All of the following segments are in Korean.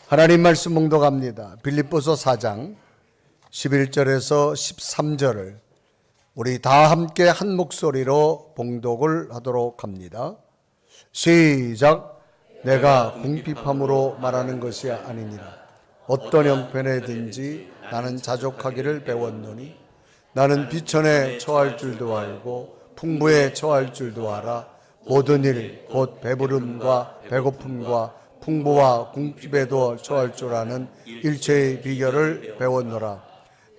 하나님 말씀 봉독합니다. 빌립보서 4장 11절에서 13절을 우리 다 함께 한 목소리로 봉독을 하도록 합니다. 시작. 내가 궁핍함으로 말하는 것이 아니니라. 어떤 형편에든지 나는 자족하기를 배웠노니 나는 비천에 처할 줄도 알고 풍부에 처할 줄도 알아. 모든 일 곧 배부름과 배고픔과 풍부와 궁핍에도 처할 줄 아는 일체의 비결을 배웠노라.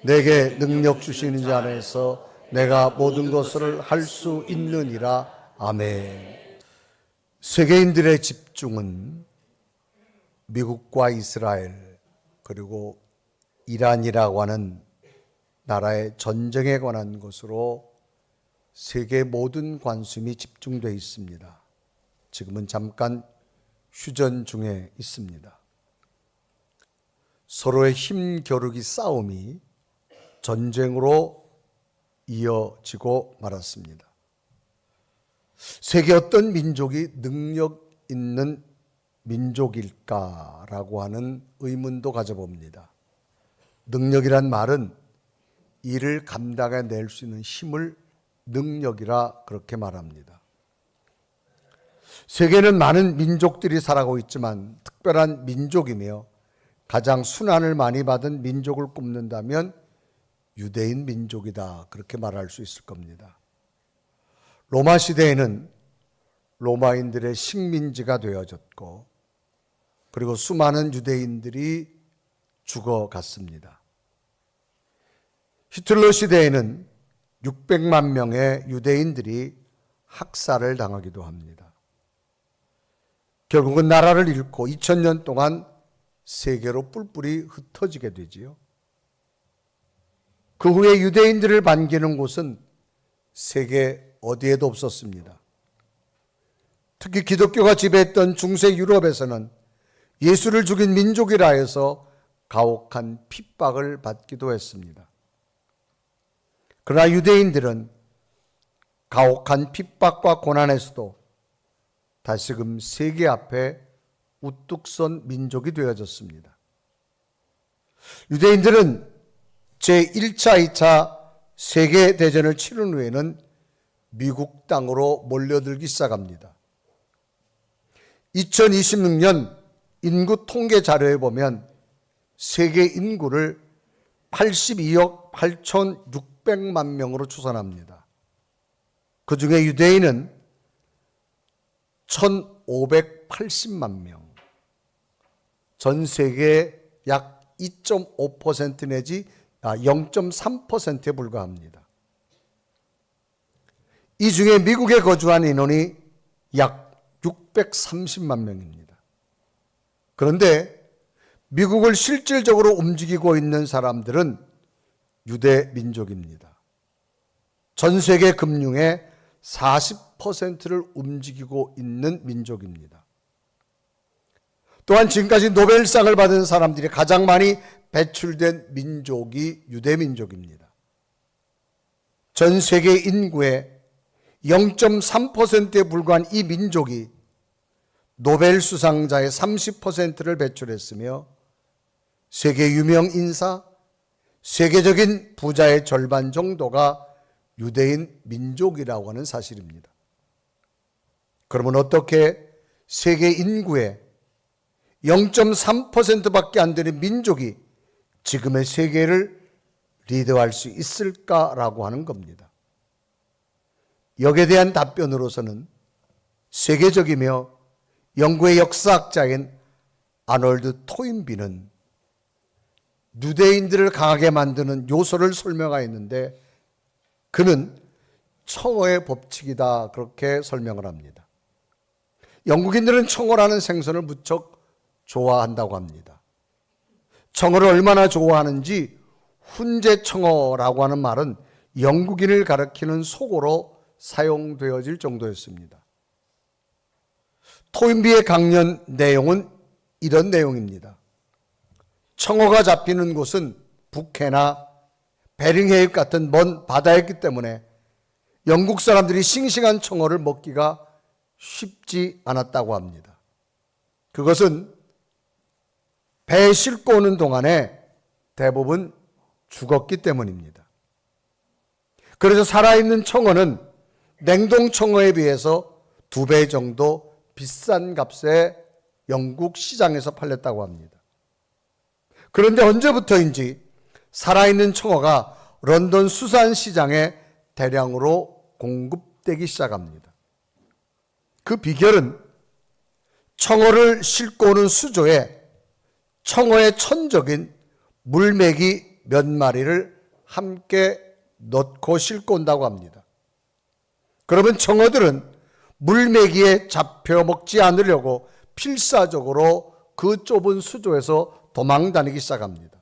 내게 능력 주시는 자 안에서 내가 모든 것을 할 수 있느니라. 아멘. 세계인들의 집중은 미국과 이스라엘 그리고 이란이라고 하는 나라의 전쟁에 관한 것으로 세계 모든 관심이 집중되어 있습니다. 지금은 잠깐 휴전 중에 있습니다. 서로의 힘겨루기 싸움이 전쟁으로 이어지고 말았습니다. 세계 어떤 민족이 능력 있는 민족일까라고 하는 의문도 가져봅니다. 능력이란 말은 일을 감당해낼 수 있는 힘을 능력이라 그렇게 말합니다. 세계는 많은 민족들이 살아가고 있지만 특별한 민족이며 가장 순환을 많이 받은 민족을 꼽는다면 유대인 민족이다 그렇게 말할 수 있을 겁니다. 로마 시대에는 로마인들의 식민지가 되어졌고 그리고 수많은 유대인들이 죽어갔습니다. 히틀러 시대에는 600만 명의 유대인들이 학살을 당하기도 합니다. 결국은 나라를 잃고 2000년 동안 세계로 뿔뿔이 흩어지게 되지요. 그 후에 유대인들을 반기는 곳은 세계 어디에도 없었습니다. 특히 기독교가 지배했던 중세 유럽에서는 예수를 죽인 민족이라 해서 가혹한 핍박을 받기도 했습니다. 그러나 유대인들은 가혹한 핍박과 고난에서도 다시금 세계 앞에 우뚝 선 민족이 되어졌습니다. 유대인들은 제1차, 2차 세계대전을 치른 후에는 미국 땅으로 몰려들기 시작합니다. 2026년 인구 통계 자료에 보면 세계 인구를 82억 8,600만 명으로 추산합니다. 그 중에 유대인은 1,580만 명, 전 세계의 약 2.5% 내지 0.3%에 불과합니다. 이 중에 미국에 거주한 인원이 약 630만 명입니다. 그런데 미국을 실질적으로 움직이고 있는 사람들은 유대 민족입니다. 전 세계 금융의 40%를 움직이고 있는 민족입니다. 또한 지금까지 노벨상을 받은 사람들이 가장 많이 배출된 민족이 유대 민족입니다. 전 세계 인구의 0.3%에 불과한 이 민족이 노벨 수상자의 30%를 배출했으며 세계 유명 인사, 세계적인 부자의 절반 정도가 유대인 민족이라고 하는 사실입니다. 그러면 어떻게 세계 인구의 0.3%밖에 안 되는 민족이 지금의 세계를 리드할 수 있을까라고 하는 겁니다. 여기에 대한 답변으로서는 세계적이며 영국의 역사학자인 아놀드 토인비는 유대인들을 강하게 만드는 요소를 설명하였는데 그는 청어의 법칙이다 그렇게 설명을 합니다. 영국인들은 청어라는 생선을 무척 좋아한다고 합니다. 청어를 얼마나 좋아하는지 훈제청어라고 하는 말은 영국인을 가리키는 속어로 사용되어질 정도였습니다. 토인비의 강연 내용은 이런 내용입니다. 청어가 잡히는 곳은 북해나 베링해협 같은 먼 바다였기 때문에 영국 사람들이 싱싱한 청어를 먹기가 쉽지 않았다고 합니다. 그것은 배에 싣고 오는 동안에 대부분 죽었기 때문입니다. 그래서 살아있는 청어는 냉동 청어에 비해서 2배 정도 비싼 값에 영국 시장에서 팔렸다고 합니다. 그런데 언제부터인지 살아있는 청어가 런던 수산시장에 대량으로 공급되기 시작합니다. 그 비결은 청어를 싣고 오는 수조에 청어의 천적인 물메기 몇 마리를 함께 넣고 싣고 온다고 합니다. 그러면 청어들은 물메기에 잡혀 먹지 않으려고 필사적으로 그 좁은 수조에서 도망다니기 시작합니다.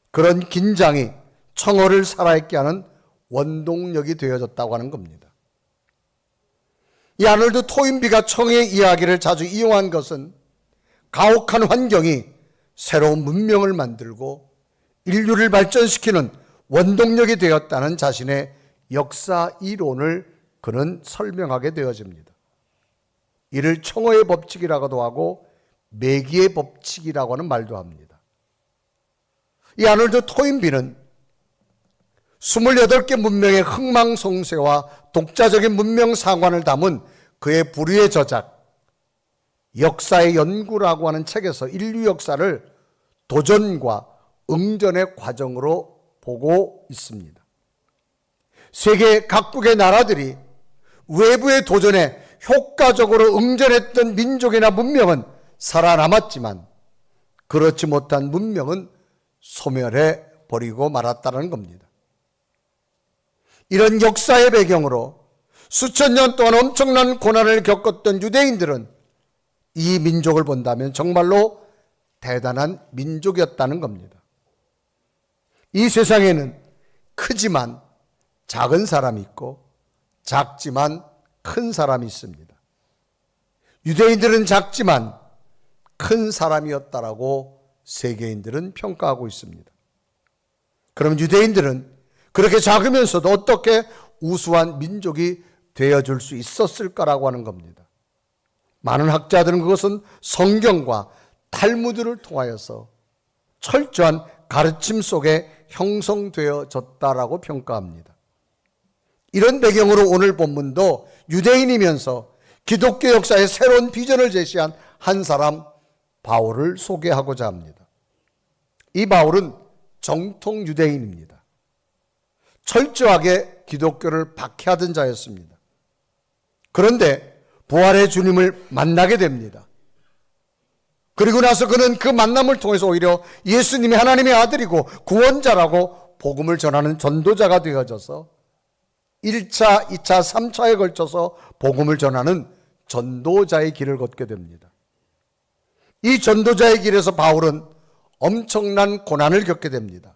그런 긴장이 청어를 살아있게 하는 원동력이 되어졌다고 하는 겁니다. 이 아놀드 토인비가 청어의 이야기를 자주 이용한 것은 가혹한 환경이 새로운 문명을 만들고 인류를 발전시키는 원동력이 되었다는 자신의 역사 이론을 그는 설명하게 되어집니다. 이를 청어의 법칙이라고도 하고 매기의 법칙이라고 하는 말도 합니다. 이 아놀드 토인비는 28개 문명의 흥망성쇠와 독자적인 문명 상관을 담은 그의 불후의 저작 역사의 연구라고 하는 책에서 인류 역사를 도전과 응전의 과정으로 보고 있습니다. 세계 각국의 나라들이 외부의 도전에 효과적으로 응전했던 민족이나 문명은 살아남았지만 그렇지 못한 문명은 소멸해 버리고 말았다는 겁니다. 이런 역사의 배경으로 수천 년 동안 엄청난 고난을 겪었던 유대인들은 이 민족을 본다면 정말로 대단한 민족이었다는 겁니다. 이 세상에는 크지만 작은 사람이 있고 작지만 큰 사람이 있습니다. 유대인들은 작지만 큰 사람이었다라고 세계인들은 평가하고 있습니다. 그럼 유대인들은 그렇게 작으면서도 어떻게 우수한 민족이 되어줄 수 있었을까라고 하는 겁니다. 많은 학자들은 그것은 성경과 탈무드를 통하여서 철저한 가르침 속에 형성되어졌다라고 평가합니다. 이런 배경으로 오늘 본문도 유대인이면서 기독교 역사의 새로운 비전을 제시한 한 사람 바울을 소개하고자 합니다. 이 바울은 정통 유대인입니다. 철저하게 기독교를 박해하던 자였습니다. 그런데 부활의 주님을 만나게 됩니다. 그리고 나서 그는 그 만남을 통해서 오히려 예수님이 하나님의 아들이고 구원자라고 복음을 전하는 전도자가 되어져서 1차, 2차, 3차에 걸쳐서 복음을 전하는 전도자의 길을 걷게 됩니다. 이 전도자의 길에서 바울은 엄청난 고난을 겪게 됩니다.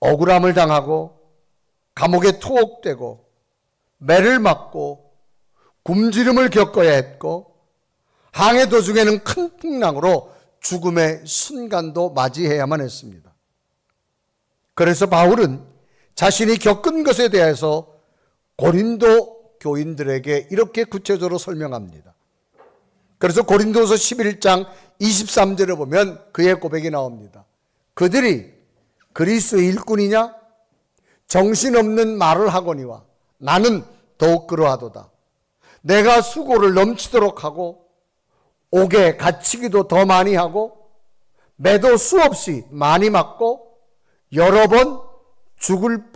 억울함을 당하고 감옥에 투옥되고 매를 맞고 굶주림을 겪어야 했고 항해 도중에는 큰 풍랑으로 죽음의 순간도 맞이해야만 했습니다. 그래서 바울은 자신이 겪은 것에 대해서 고린도 교인들에게 이렇게 구체적으로 설명합니다. 그래서 고린도서 11장 23절에 보면 그의 고백이 나옵니다. 그들이 그리스도의 일꾼이냐? 정신없는 말을 하거니와 나는 더욱 그러하도다. 내가 수고를 넘치도록 하고 옥에 갇히기도 더 많이 하고 매도 수없이 많이 맞고 여러 번 죽을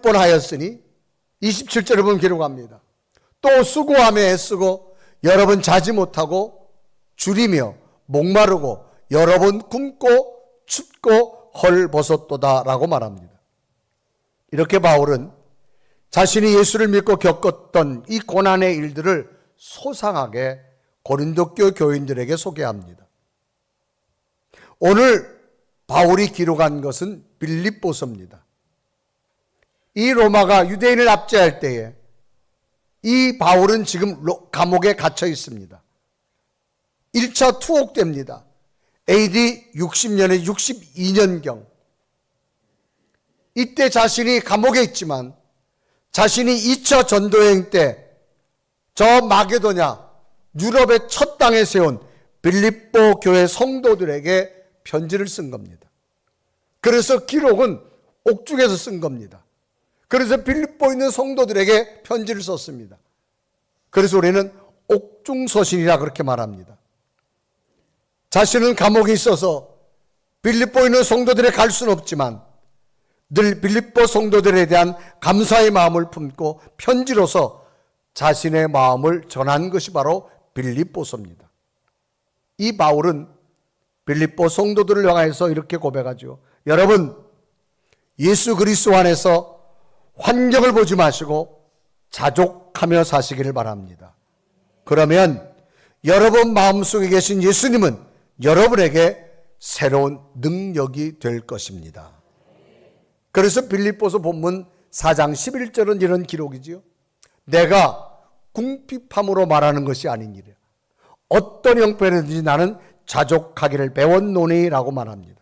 뻔하였으니 27절에 보면 기록합니다. 또 수고하며 애쓰고 여러 번 자지 못하고 줄이며 목마르고 여러 번 굶고 춥고 헐벗었도다 라고 말합니다. 이렇게 바울은 자신이 예수를 믿고 겪었던 이 고난의 일들을 소상하게 고린도교 교인들에게 소개합니다. 오늘 바울이 기록한 것은 빌립보서입니다. 이 로마가 유대인을 압제할 때에 이 바울은 지금 감옥에 갇혀 있습니다. 1차 투옥됩니다. AD 60년에 62년경. 이때 자신이 감옥에 있지만 자신이 2차 전도여행 때 저 마게도냐 유럽의 첫 땅에 세운 빌립보 교회 성도들에게 편지를 쓴 겁니다. 그래서 기록은 옥중에서 쓴 겁니다. 그래서 빌립보에 있는 성도들에게 편지를 썼습니다. 그래서 우리는 옥중서신이라 그렇게 말합니다. 자신은 감옥에 있어서 빌립보에 있는 성도들에 갈 수는 없지만 늘 빌립보 성도들에 대한 감사의 마음을 품고 편지로서 자신의 마음을 전한 것이 바로 빌립보서입니다. 이 바울은 빌립보 성도들을 향해서 이렇게 고백하죠. 여러분, 예수 그리스도 안에서 환경을 보지 마시고 자족하며 사시기를 바랍니다. 그러면 여러분 마음속에 계신 예수님은 여러분에게 새로운 능력이 될 것입니다. 그래서 빌립보서 본문 4장 11절은 이런 기록이지요. 내가 궁핍함으로 말하는 것이 아니니라. 어떤 형편이든지 나는 자족하기를 배웠노니라고 말합니다.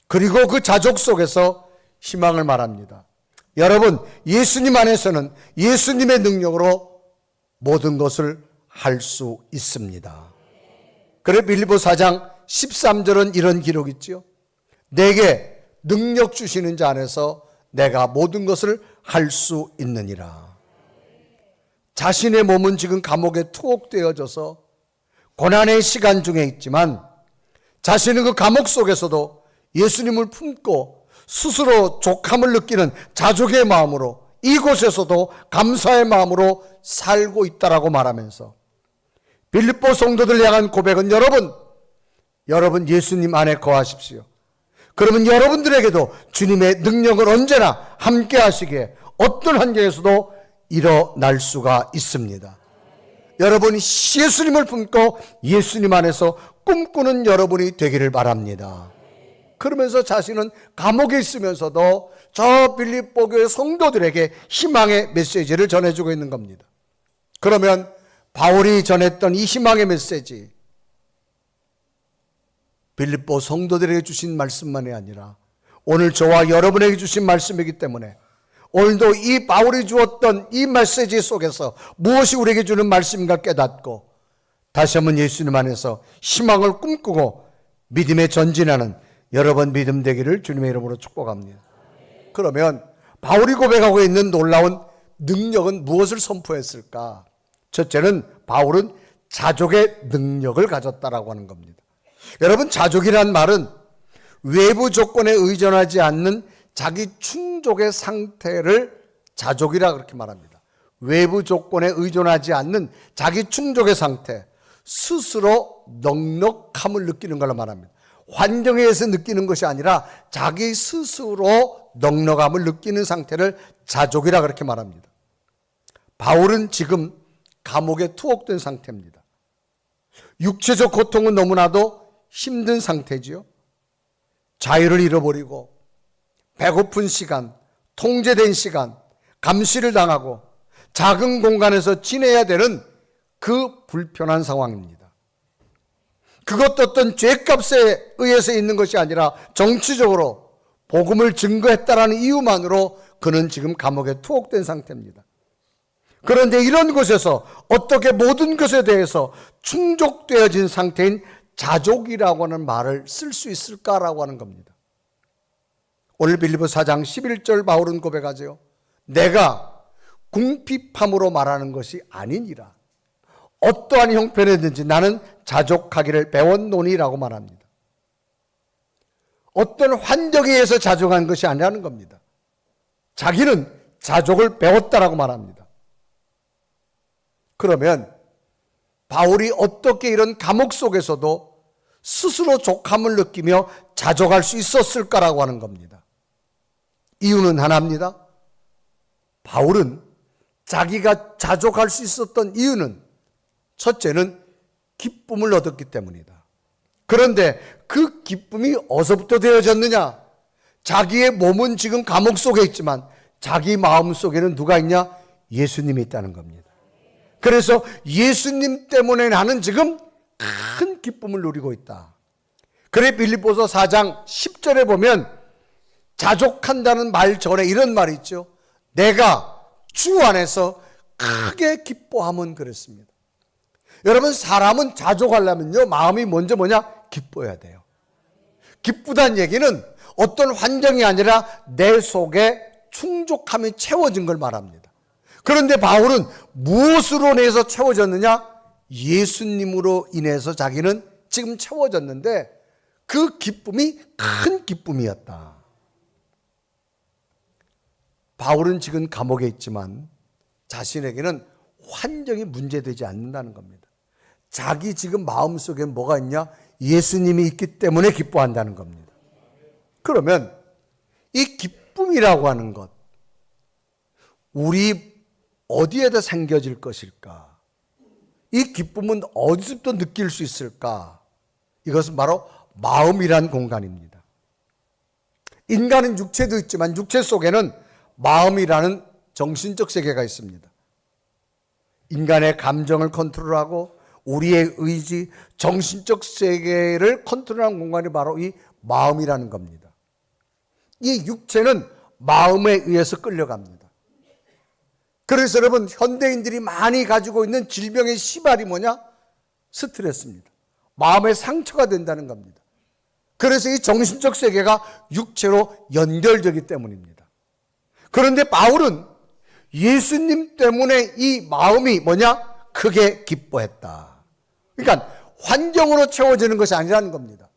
그리고 그 자족 속에서 희망을 말합니다. 여러분, 예수님 안에서는 예수님의 능력으로 모든 것을 할 수 있습니다. 그래 빌립보 4장 13절은 이런 기록이 있죠. 내게 능력 주시는 자 안에서 내가 모든 것을 할 수 있느니라. 자신의 몸은 지금 감옥에 투옥되어져서 고난의 시간 중에 있지만 자신은 그 감옥 속에서도 예수님을 품고 스스로 족함을 느끼는 자족의 마음으로 이곳에서도 감사의 마음으로 살고 있다라고 말하면서 빌립보 성도들 향한 고백은 여러분 예수님 안에 거하십시오. 그러면 여러분들에게도 주님의 능력을 언제나 함께 하시기에 어떤 환경에서도 일어날 수가 있습니다. 여러분이 예수님을 품고 예수님 안에서 꿈꾸는 여러분이 되기를 바랍니다. 그러면서 자신은 감옥에 있으면서도 저 빌립보 교회 성도들에게 희망의 메시지를 전해주고 있는 겁니다. 그러면 바울이 전했던 이 희망의 메시지, 빌립보 성도들에게 주신 말씀만이 아니라 오늘 저와 여러분에게 주신 말씀이기 때문에 오늘도 이 바울이 주었던 이 메시지 속에서 무엇이 우리에게 주는 말씀인가 깨닫고 다시 한번 예수님 안에서 희망을 꿈꾸고 믿음에 전진하는 여러분 믿음 되기를 주님의 이름으로 축복합니다. 그러면 바울이 고백하고 있는 놀라운 능력은 무엇을 선포했을까? 첫째는 바울은 자족의 능력을 가졌다라고 하는 겁니다. 여러분, 자족이란 말은 외부 조건에 의존하지 않는 자기 충족의 상태를 자족이라 그렇게 말합니다. 외부 조건에 의존하지 않는 자기 충족의 상태, 스스로 넉넉함을 느끼는 걸로 말합니다. 환경에 의해서 느끼는 것이 아니라 자기 스스로 넉넉함을 느끼는 상태를 자족이라 그렇게 말합니다. 바울은 지금 감옥에 투옥된 상태입니다. 육체적 고통은 너무나도 힘든 상태지요. 자유를 잃어버리고 배고픈 시간, 통제된 시간, 감시를 당하고 작은 공간에서 지내야 되는 그 불편한 상황입니다. 그것도 어떤 죄값에 의해서 있는 것이 아니라 정치적으로 복음을 증거했다라는 이유만으로 그는 지금 감옥에 투옥된 상태입니다. 그런데 이런 곳에서 어떻게 모든 것에 대해서 충족되어진 상태인 자족이라고 하는 말을 쓸 수 있을까라고 하는 겁니다. 오늘 빌립보 4장 11절 바울은 고백하죠. 내가 궁핍함으로 말하는 것이 아니니라. 어떠한 형편이든지 나는 자족하기를 배웠노니라고 말합니다. 어떤 환경에 의해서 자족한 것이 아니라는 겁니다. 자기는 자족을 배웠다라고 말합니다. 그러면 바울이 어떻게 이런 감옥 속에서도 스스로 족함을 느끼며 자족할 수 있었을까라고 하는 겁니다. 이유는 하나입니다. 바울은 자기가 자족할 수 있었던 이유는 첫째는 기쁨을 얻었기 때문이다. 그런데 그 기쁨이 어디서부터 되어졌느냐? 자기의 몸은 지금 감옥 속에 있지만 자기 마음 속에는 누가 있냐? 예수님이 있다는 겁니다. 그래서 예수님 때문에 나는 지금 큰 기쁨을 누리고 있다. 그래 빌립보서 4장 10절에 보면 자족한다는 말 전에 이런 말이 있죠. 내가 주 안에서 크게 기뻐함은 그랬습니다. 여러분, 사람은 자족하려면요, 마음이 먼저 뭐냐? 기뻐야 돼요. 기쁘다는 얘기는 어떤 환경이 아니라 내 속에 충족함이 채워진 걸 말합니다. 그런데 바울은 무엇으로 인해서 채워졌느냐? 예수님으로 인해서 자기는 지금 채워졌는데 그 기쁨이 큰 기쁨이었다. 바울은 지금 감옥에 있지만 자신에게는 환경이 문제되지 않는다는 겁니다. 자기 지금 마음속에 뭐가 있냐? 예수님이 있기 때문에 기뻐한다는 겁니다. 그러면 이 기쁨이라고 하는 것, 우리 어디에다 생겨질 것일까? 이 기쁨은 어디서부터 느낄 수 있을까? 이것은 바로 마음이란 공간입니다. 인간은 육체도 있지만 육체 속에는 마음이라는 정신적 세계가 있습니다. 인간의 감정을 컨트롤하고 우리의 의지, 정신적 세계를 컨트롤하는 공간이 바로 이 마음이라는 겁니다. 이 육체는 마음에 의해서 끌려갑니다. 그래서 여러분, 현대인들이 많이 가지고 있는 질병의 시발이 뭐냐? 스트레스입니다. 마음의 상처가 된다는 겁니다. 그래서 이 정신적 세계가 육체로 연결되기 때문입니다. 그런데 바울은 예수님 때문에 이 마음이 뭐냐? 크게 기뻐했다. 그러니까 환경으로 채워지는 것이 아니라는 겁니다.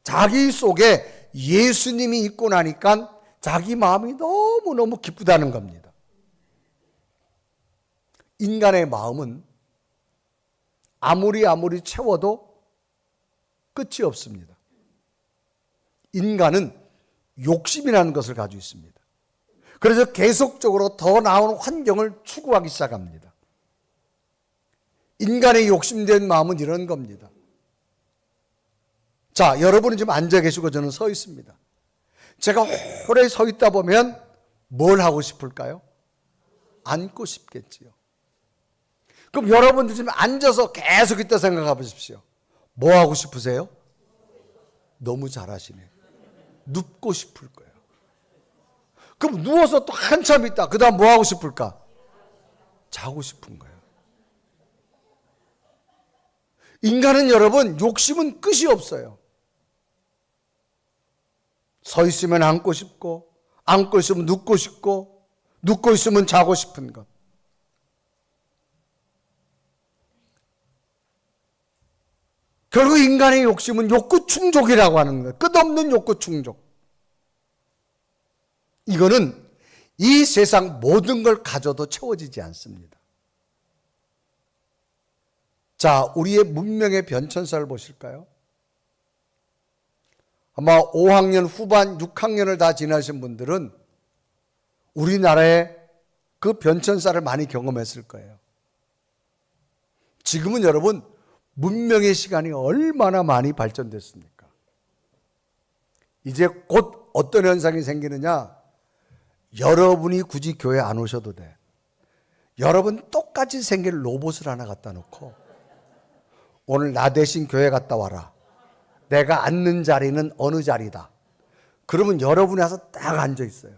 자기 속에 예수님이 있고 나니까 자기 마음이 너무너무 기쁘다는 겁니다. 인간의 마음은 아무리 채워도 끝이 없습니다. 인간은 욕심이라는 것을 가지고 있습니다. 그래서 계속적으로 더 나은 환경을 추구하기 시작합니다. 인간의 욕심된 마음은 이런 겁니다. 자, 여러분은 지금 앉아 계시고 저는 서 있습니다. 제가 오래 서 있다 보면 뭘 하고 싶을까요? 앉고 싶겠지요. 그럼 여러분들 지금 앉아서 계속 있다 생각해 보십시오. 뭐 하고 싶으세요? 너무 잘하시네. 눕고 싶을 거예요. 그럼 누워서 또 한참 있다. 그 다음 뭐 하고 싶을까? 자고 싶은 거예요. 인간은 여러분, 욕심은 끝이 없어요. 서 있으면 앉고 싶고, 앉고 있으면 눕고 싶고, 눕고 있으면 자고 싶은 것. 결국 인간의 욕심은 욕구 충족이라고 하는 거예요. 끝없는 욕구 충족. 이거는 이 세상 모든 걸 가져도 채워지지 않습니다. 자, 우리의 문명의 변천사를 보실까요? 아마 5학년 후반, 6학년을 다 지나신 분들은 우리나라의 그 변천사를 많이 경험했을 거예요. 지금은 여러분, 문명의 시간이 얼마나 많이 발전됐습니까? 이제 곧 어떤 현상이 생기느냐? 여러분이 굳이 교회 안 오셔도 돼. 여러분 똑같이 생긴 로봇을 하나 갖다 놓고 오늘 나 대신 교회 갔다 와라. 내가 앉는 자리는 어느 자리다. 그러면 여러분이 와서 딱 앉아 있어요.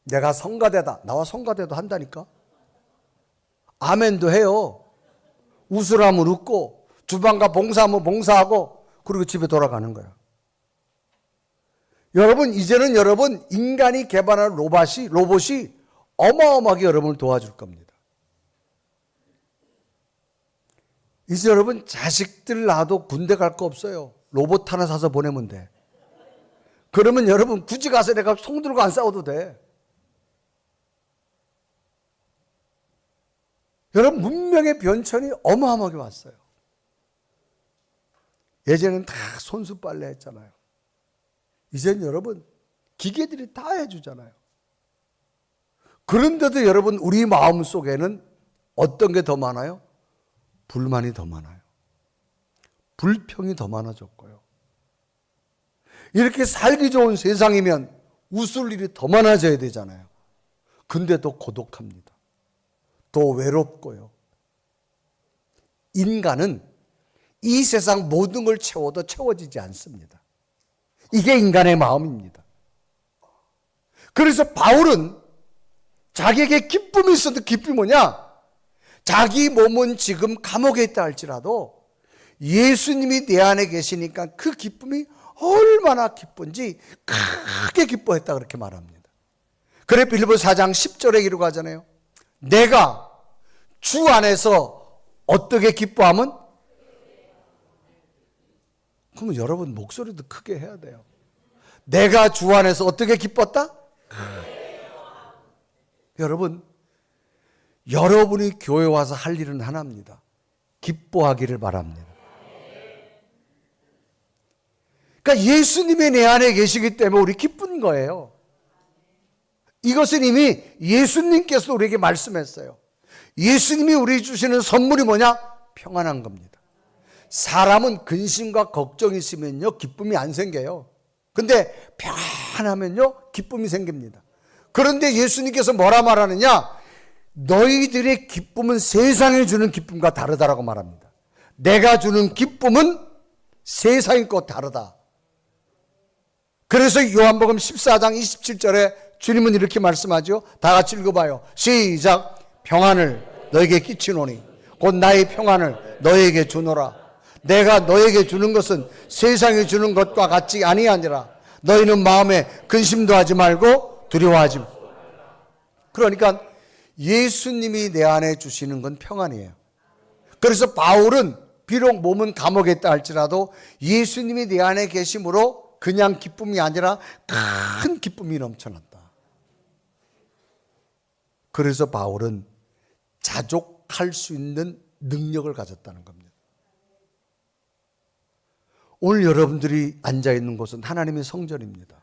내가 성가대다. 나와 성가대도 한다니까. 아멘도 해요. 웃으라면 웃고 주방가 봉사하면 봉사하고 그리고 집에 돌아가는 거야. 여러분, 이제는 여러분 인간이 개발한 로봇이 어마어마하게 여러분을 도와줄 겁니다. 이제 여러분 자식들 낳아도 군대 갈 거 없어요. 로봇 하나 사서 보내면 돼. 그러면 여러분 굳이 가서 내가 총 들고 안 싸워도 돼. 여러분 문명의 변천이 어마어마하게 왔어요. 예전에는 다 손수 빨래 했잖아요. 이젠 여러분 기계들이 다 해주잖아요. 그런데도 여러분 우리 마음속에는 어떤 게 더 많아요? 불만이 더 많아요. 불평이 더 많아졌고요. 이렇게 살기 좋은 세상이면 웃을 일이 더 많아져야 되잖아요. 근데도 고독합니다. 또 외롭고요. 인간은 이 세상 모든 걸 채워도 채워지지 않습니다. 이게 인간의 마음입니다. 그래서 바울은 자기에게 기쁨이 있어도 기쁨이 뭐냐? 자기 몸은 지금 감옥에 있다 할지라도 예수님이 내 안에 계시니까 그 기쁨이 얼마나 기쁜지 크게 기뻐했다 그렇게 말합니다. 그래 빌립보서 4장 10절에 기록하잖아요. 내가 주 안에서 어떻게 기뻐하면? 그러면 여러분 목소리도 크게 해야 돼요. 내가 주 안에서 어떻게 기뻤다? 여러분, 여러분이 교회 와서 할 일은 하나입니다. 기뻐하기를 바랍니다. 그러니까 예수님이 내 안에 계시기 때문에 우리 기쁜 거예요. 이것은 이미 예수님께서 우리에게 말씀했어요. 예수님이 우리 주시는 선물이 뭐냐? 평안한 겁니다. 사람은 근심과 걱정이 있으면요 기쁨이 안 생겨요. 근데 평안하면요 기쁨이 생깁니다. 그런데 예수님께서 뭐라 말하느냐? 너희들의 기쁨은 세상이 주는 기쁨과 다르다라고 말합니다. 내가 주는 기쁨은 세상의 것 다르다. 그래서 요한복음 14장 27절에 주님은 이렇게 말씀하죠. 다 같이 읽어봐요. 시작. 평안을 너에게 끼치노니 곧 나의 평안을 너에게 주노라. 내가 너에게 주는 것은 세상이 주는 것과 같지 아니하니라. 너희는 마음에 근심도 하지 말고 두려워하지 마. 그러니까 예수님이 내 안에 주시는 건 평안이에요. 그래서 바울은 비록 몸은 감옥에 있다 할지라도 예수님이 내 안에 계심으로 그냥 기쁨이 아니라 큰 기쁨이 넘쳐났다. 그래서 바울은 자족할 수 있는 능력을 가졌다는 겁니다. 오늘 여러분들이 앉아있는 곳은 하나님의 성전입니다.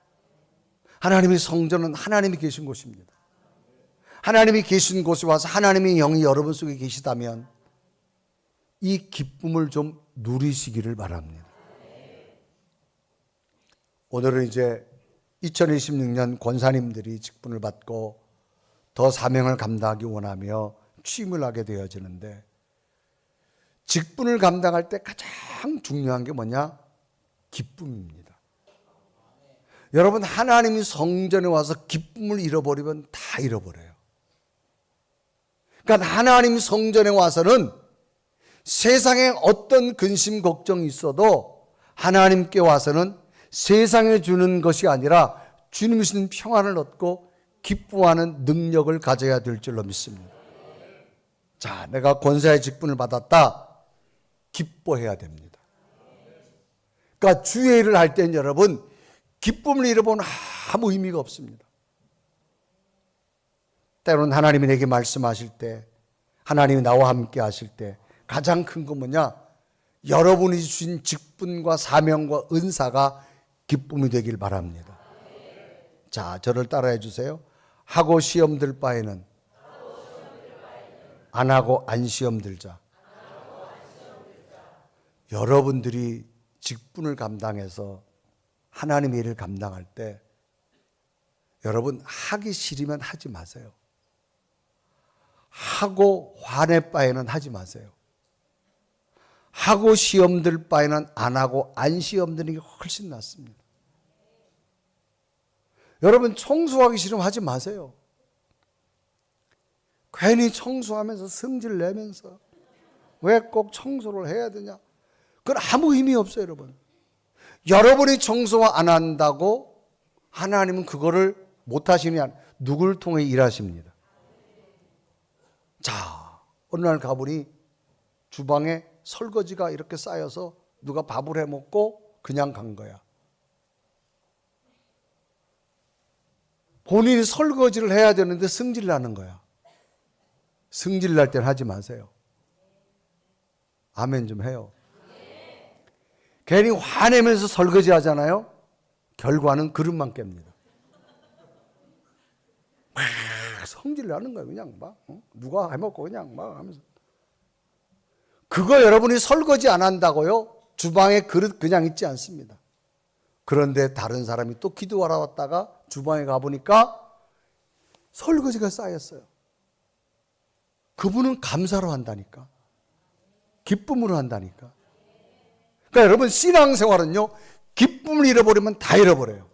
하나님의 성전은 하나님이 계신 곳입니다. 하나님이 계신 곳에 와서 하나님의 영이 여러분 속에 계시다면 이 기쁨을 좀 누리시기를 바랍니다. 오늘은 이제 2026년 권사님들이 직분을 받고 더 사명을 감당하기 원하며 취임을 하게 되어지는데 직분을 감당할 때 가장 중요한 게 뭐냐? 기쁨입니다. 여러분 하나님이 성전에 와서 기쁨을 잃어버리면 다 잃어버려요. 그러니까 하나님 성전에 와서는 세상에 어떤 근심 걱정이 있어도 하나님께 와서는 세상에 주는 것이 아니라 주님이 주신 평안을 얻고 기뻐하는 능력을 가져야 될 줄로 믿습니다. 자, 내가 권사의 직분을 받았다. 기뻐해야 됩니다. 그러니까 주의 일을 할 때는 여러분 기쁨을 잃어보면 아무 의미가 없습니다. 때로는 하나님이 내게 말씀하실 때, 하나님이 나와 함께 하실 때 가장 큰 건 뭐냐? 여러분이 주신 직분과 사명과 은사가 기쁨이 되길 바랍니다. 자, 저를 따라해 주세요. 하고 시험 들 바에는 안 하고 안 시험 들자. 여러분들이 직분을 감당해서 하나님의 일을 감당할 때 여러분 하기 싫으면 하지 마세요. 하고 화낼 바에는 하지 마세요. 하고 시험 들 바에는 안 하고 안 시험 드는 게 훨씬 낫습니다. 여러분 청소하기 싫으면 하지 마세요. 괜히 청소하면서 성질 내면서 왜 꼭 청소를 해야 되냐? 그건 아무 의미 없어요, 여러분. 여러분이 청소 안 한다고 하나님은 그거를 못 하시느냐? 누굴 통해 일하십니다. 자, 어느 날 가보니 주방에 설거지가 이렇게 쌓여서 누가 밥을 해 먹고 그냥 간 거야. 본인이 설거지를 해야 되는데 승질 나는 거야. 승질 날 때는 하지 마세요. 아멘 좀 해요. 괜히 화내면서 설거지 하잖아요. 결과는 그릇만 깹니다. 막 성질 나는 거예요. 그냥 막 누가 해먹고 그냥 막 하면서. 그거 여러분이 설거지 안 한다고요? 주방에 그릇 그냥 있지 않습니다. 그런데 다른 사람이 또 기도하러 왔다가 주방에 가보니까 설거지가 쌓였어요. 그분은 감사로 한다니까. 기쁨으로 한다니까. 그러니까 여러분 신앙생활은요 기쁨을 잃어버리면 다 잃어버려요.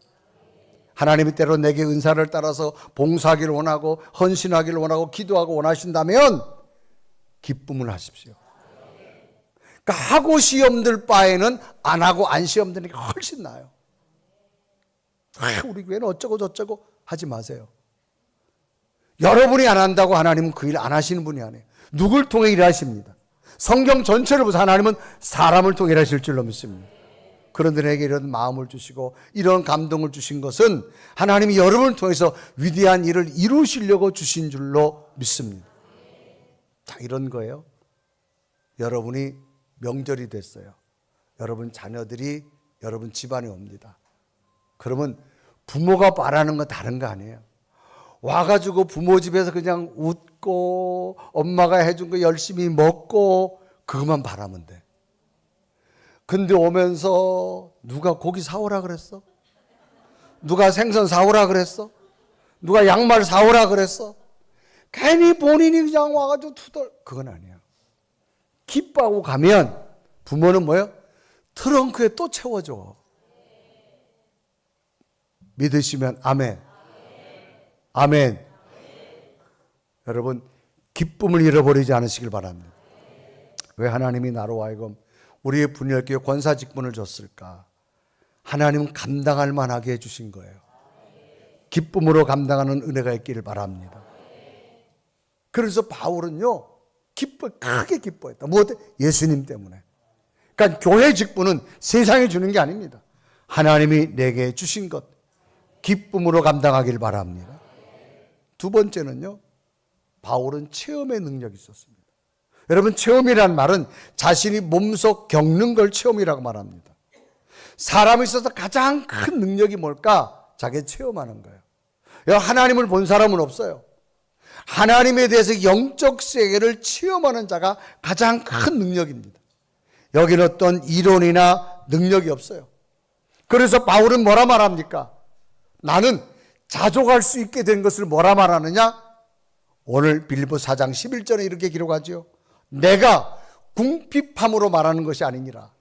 하나님이 때로 내게 은사를 따라서 봉사하기를 원하고 헌신하기를 원하고 기도하고 원하신다면 기쁨을 하십시오. 그러니까 하고 시험 들 바에는 안 하고 안 시험 드는 게 훨씬 나아요. 우리 교회는 어쩌고 저쩌고 하지 마세요. 여러분이 안 한다고 하나님은 그 일 안 하시는 분이 아니에요. 누굴 통해 일하십니다. 성경 전체를 보서 하나님은 사람을 통해 일하실 줄로 믿습니다. 그런데 내게 이런 마음을 주시고 이런 감동을 주신 것은 하나님이 여러분을 통해서 위대한 일을 이루시려고 주신 줄로 믿습니다. 자, 이런 거예요. 여러분이 명절이 됐어요. 여러분 자녀들이 여러분 집안에 옵니다. 그러면 부모가 바라는 건 다른 거 아니에요. 와가지고 부모 집에서 그냥 웃고 엄마가 해준 거 열심히 먹고 그것만 바라면 돼. 근데 오면서 누가 고기 사오라 그랬어? 누가 생선 사오라 그랬어? 누가 양말 사오라 그랬어? 괜히 본인이 그냥 와가지고 투덜. 그건 아니야. 기뻐하고 가면 부모는 뭐예요? 트렁크에 또 채워줘. 믿으시면 아멘. 아멘. 여러분, 기쁨을 잃어버리지 않으시길 바랍니다. 왜 하나님이 나로 하여금 우리의 분열교회 권사 직분을 줬을까? 하나님은 감당할 만하게 해주신 거예요. 기쁨으로 감당하는 은혜가 있기를 바랍니다. 그래서 바울은요, 크게 기뻐했다. 무엇? 예수님 때문에. 그러니까 교회 직분은 세상에 주는 게 아닙니다. 하나님이 내게 주신 것, 기쁨으로 감당하길 바랍니다. 두 번째는요, 바울은 체험의 능력이 있었습니다. 여러분, 체험이란 말은 자신이 몸소 겪는 걸 체험이라고 말합니다. 사람에 있어서 가장 큰 능력이 뭘까? 자기 체험하는 거예요. 하나님을 본 사람은 없어요. 하나님에 대해서 영적 세계를 체험하는 자가 가장 큰 능력입니다. 여기는 어떤 이론이나 능력이 없어요. 그래서 바울은 뭐라 말합니까? 나는 자족할 수 있게 된 것을 뭐라 말하느냐? 오늘 빌립보 4장 11절에 이렇게 기록하죠. 내가 궁핍함으로 말하는 것이 아니니라.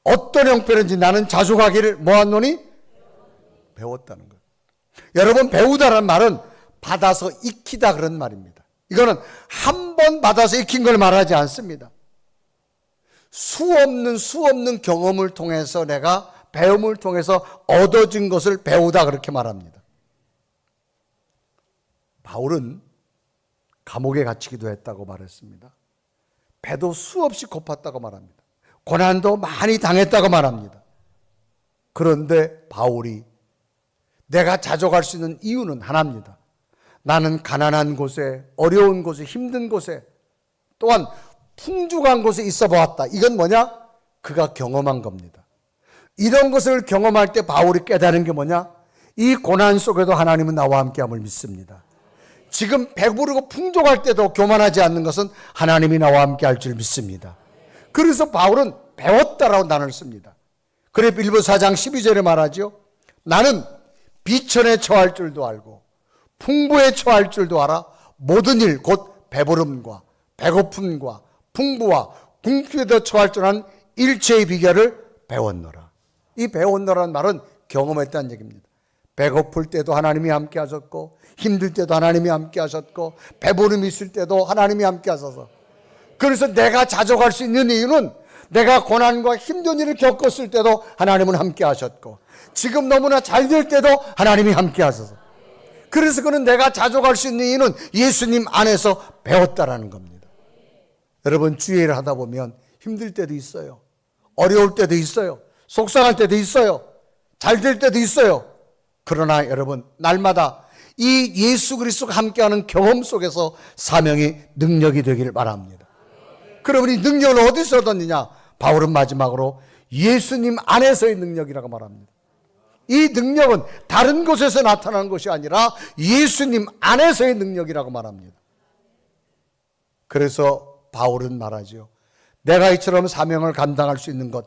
어떤 형편인지 나는 자족하기를 뭐하노니? 배웠다는 거예요. 여러분, 배우다라는 말은 받아서 익히다 그런 말입니다. 이거는 한 번 받아서 익힌 걸 말하지 않습니다. 수 없는 경험을 통해서 내가 배움을 통해서 얻어진 것을 배우다 그렇게 말합니다. 바울은 감옥에 갇히기도 했다고 말했습니다. 배도 수없이 고팠다고 말합니다. 고난도 많이 당했다고 말합니다. 그런데 바울이 내가 자족할 수 있는 이유는 하나입니다. 나는 가난한 곳에, 어려운 곳에, 힘든 곳에, 또한 풍족한 곳에 있어 보았다. 이건 뭐냐? 그가 경험한 겁니다. 이런 것을 경험할 때 바울이 깨달은 게 뭐냐? 이 고난 속에도 하나님은 나와 함께함을 믿습니다. 지금 배부르고 풍족할 때도 교만하지 않는 것은 하나님이 나와 함께할 줄 믿습니다. 그래서 바울은 배웠다라고 단어를 씁니다. 그래 빌립보 4장 12절에 말하죠. 나는 비천에 처할 줄도 알고 풍부에 처할 줄도 알아 모든 일 곧 배부름과 배고픔과 풍부와 궁핍에도 처할 줄 아는 일체의 비결을 배웠노라. 이 배웠노라는 말은 경험했다는 얘기입니다. 배고플 때도 하나님이 함께 하셨고 힘들 때도 하나님이 함께 하셨고 배부름이 있을 때도 하나님이 함께 하셔서, 그래서 내가 자족할 수 있는 이유는 내가 고난과 힘든 일을 겪었을 때도 하나님은 함께 하셨고 지금 너무나 잘 될 때도 하나님이 함께 하셔서, 그래서 그는 내가 자족할 수 있는 이유는 예수님 안에서 배웠다라는 겁니다. 여러분, 주의 일을 하다 보면 힘들 때도 있어요. 어려울 때도 있어요. 속상할 때도 있어요. 잘 될 때도 있어요. 그러나 여러분, 날마다 이 예수 그리스도가 함께하는 경험 속에서 사명이 능력이 되기를 바랍니다. 그러면 이 능력을 어디서 얻었느냐? 바울은 마지막으로 예수님 안에서의 능력이라고 말합니다. 이 능력은 다른 곳에서 나타나는 것이 아니라 예수님 안에서의 능력이라고 말합니다. 그래서 바울은 말하죠. 내가 이처럼 사명을 감당할 수 있는 것,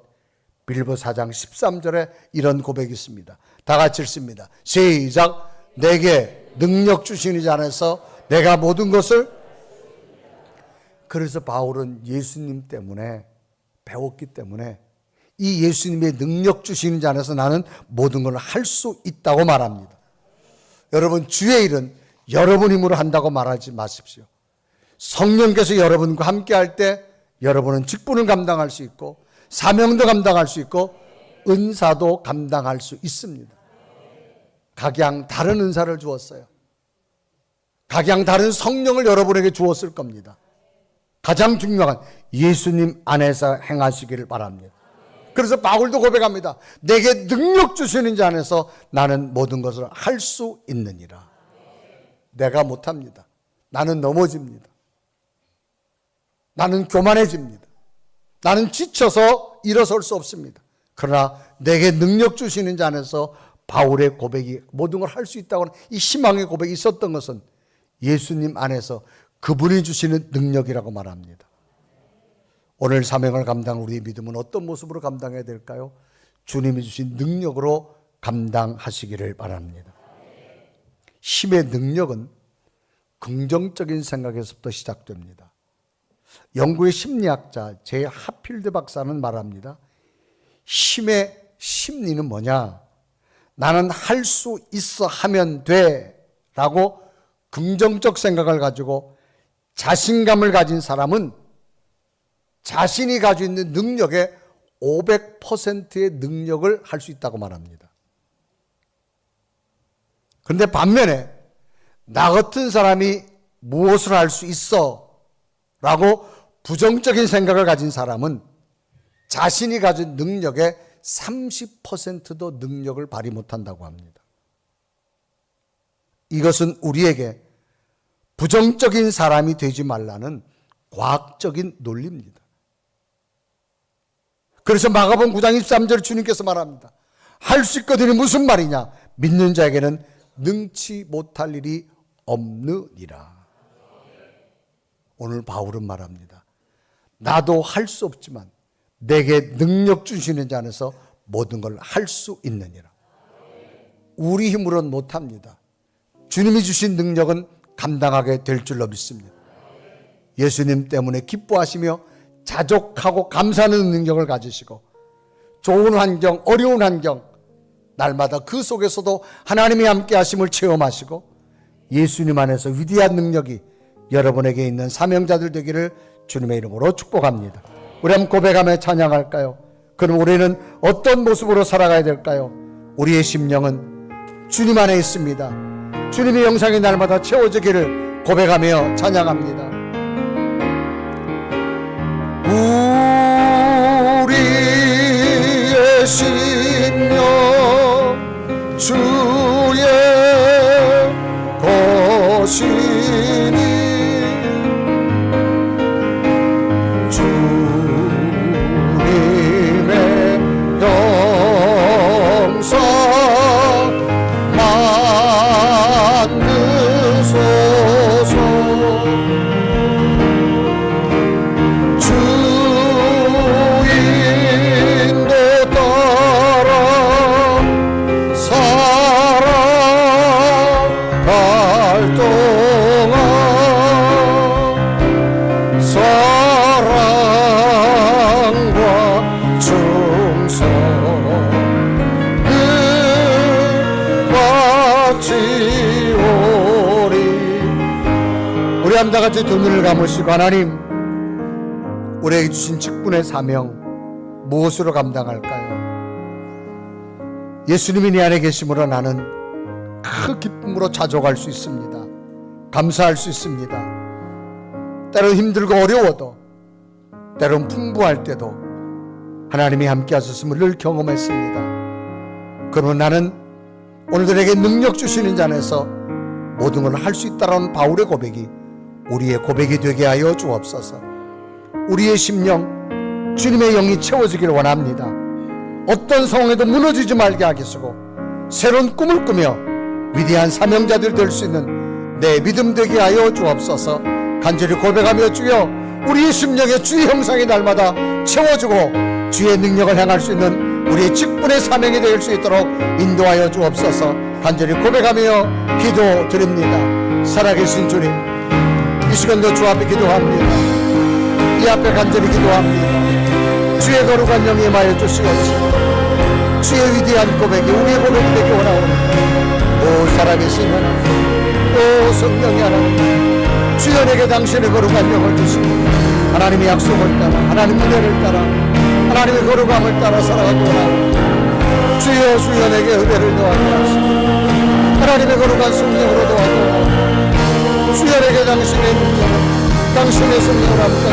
빌립보 4장 13절에 이런 고백이 있습니다. 다 같이 읽습니다. 시작. 내게 능력 주시는 자 안에서 내가 모든 것을. 그래서 바울은 예수님 때문에 배웠기 때문에 이 예수님의 능력 주시는 자 안에서 나는 모든 걸 할 수 있다고 말합니다. 여러분, 주의 일은 여러분 힘으로 한다고 말하지 마십시오. 성령께서 여러분과 함께 할 때 여러분은 직분을 감당할 수 있고 사명도 감당할 수 있고 은사도 감당할 수 있습니다. 각양 다른 은사를 주었어요. 각양 다른 성령을 여러분에게 주었을 겁니다. 가장 중요한 예수님 안에서 행하시기를 바랍니다. 그래서 바울도 고백합니다. 내게 능력 주시는 자 안에서 나는 모든 것을 할 수 있느니라. 내가 못합니다. 나는 넘어집니다. 나는 교만해집니다. 나는 지쳐서 일어설 수 없습니다. 그러나 내게 능력 주시는 자 안에서 바울의 고백이 모든 걸 할 수 있다고 하는 이 희망의 고백이 있었던 것은 예수님 안에서 그분이 주시는 능력이라고 말합니다. 오늘 사명을 감당 우리의 믿음은 어떤 모습으로 감당해야 될까요? 주님이 주신 능력으로 감당하시기를 바랍니다. 힘의 능력은 긍정적인 생각에서부터 시작됩니다. 영국의 심리학자 제 하필드 박사는 말합니다. 힘의 심리는 뭐냐? 나는 할 수 있어 하면 돼 라고 긍정적 생각을 가지고 자신감을 가진 사람은 자신이 가지고 있는 능력의 500%의 능력을 할 수 있다고 말합니다. 그런데 반면에 나 같은 사람이 무엇을 할 수 있어 라고 부정적인 생각을 가진 사람은 자신이 가진 능력의 30%도 능력을 발휘 못한다고 합니다. 이것은 우리에게 부정적인 사람이 되지 말라는 과학적인 논리입니다. 그래서 마가복음 9장 23절 주님께서 말합니다. 할 수 있거든이 무슨 말이냐? 믿는 자에게는 능치 못할 일이 없느니라. 오늘 바울은 말합니다. 나도 할 수 없지만 내게 능력 주시는 자 안에서 모든 걸 할 수 있느니라. 우리 힘으로는 못합니다. 주님이 주신 능력은 감당하게 될 줄로 믿습니다. 예수님 때문에 기뻐하시며 자족하고 감사하는 능력을 가지시고 좋은 환경, 어려운 환경 날마다 그 속에서도 하나님이 함께 하심을 체험하시고 예수님 안에서 위대한 능력이 여러분에게 있는 사명자들 되기를 주님의 이름으로 축복합니다. 우리 한번 고백하며 찬양할까요? 그럼 우리는 어떤 모습으로 살아가야 될까요? 우리의 심령은 주님 안에 있습니다. 주님의 영상이 날마다 채워지기를 고백하며 찬양합니다. 우리의 심령 주의 것이니 주님의 영상 만드소서. 주인도 따라 살아갈 동안 사랑과 충성을 바치오리. 우리 한 다 같이 두 눈을 감으시고 하나님, 우리에게 주신 직분의 사명 무엇으로 감당할까요? 예수님이 내 안에 계심으로 나는 큰 기쁨으로 자족할 수 있습니다. 감사할 수 있습니다. 때론 힘들고 어려워도, 때론 풍부할 때도 하나님이 함께 하셨음을 늘 경험했습니다. 그러면 나는 오늘도 내게 능력 주시는 자 안에서 모든 걸 할 수 있다라는 바울의 고백이 우리의 고백이 되게 하여 주옵소서. 우리의 심령 주님의 영이 채워지기를 원합니다. 어떤 상황에도 무너지지 말게 하시고 새로운 꿈을 꾸며 위대한 사명자들 될 수 있는 내 믿음 되게 하여 주옵소서. 간절히 고백하며 주여, 우리의 심령에 주의 형상이 날마다 채워지고 주의 능력을 행할 수 있는 우리의 직분의 사명이 될 수 있도록 인도하여 주옵소서. 간절히 고백하며 기도드립니다. 살아계신 주님, 이 시간도 주 앞에 기도합니다. 이 앞에 간절히 기도합니다. 주의 거룩한 영이 임하여 주시옵시고 주의 위대한 고백이 우리의 고백이 되기 원하오니 오 살아계신 하나님, 오 성령의 하나님, 주여 주연에게 당신의 거룩한 영을 주시고 하나님의 약속을 따라 하나님의 은혜를 따라 하나님의 거룩함을 따라 살아가도록 하옵소서. 주여 주연에게 은혜를 더하게 하시고 하나님의 거룩한 성령으로 도와도록 하옵소서. 주연에게 당신의 능력을 당신의 성령을 함께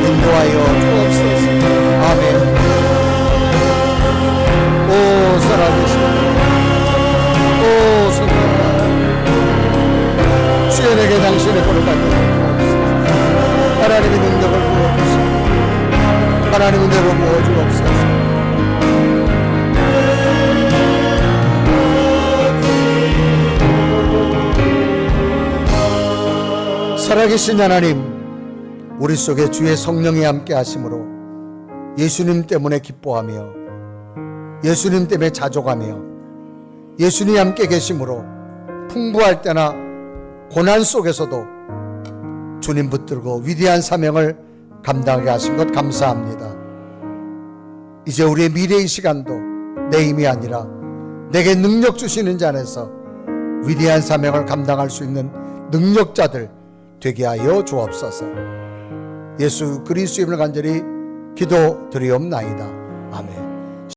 인도하여 주옵소서. 아멘. 오 살아계신 오 성령 주연에게 당신의 거룩한 영을 주옵소서. 하나님의 능력을 부어주시고 하나님의 은혜로 부어주옵소서. 살아계신 하나님, 우리 속에 주의 성령이 함께 하심으로 예수님 때문에 기뻐하며 예수님 때문에 자족하며 예수님이 함께 계심으로 풍부할 때나 고난 속에서도 주님 붙들고 위대한 사명을 감당하게 하신 것 감사합니다. 이제 우리의 미래의 시간도 내 힘이 아니라 내게 능력 주시는 자 안에서 위대한 사명을 감당할 수 있는 능력자들 되게 하여 주옵소서. 예수 그리스도의 이름을 간절히 기도드리옵나이다. 아멘.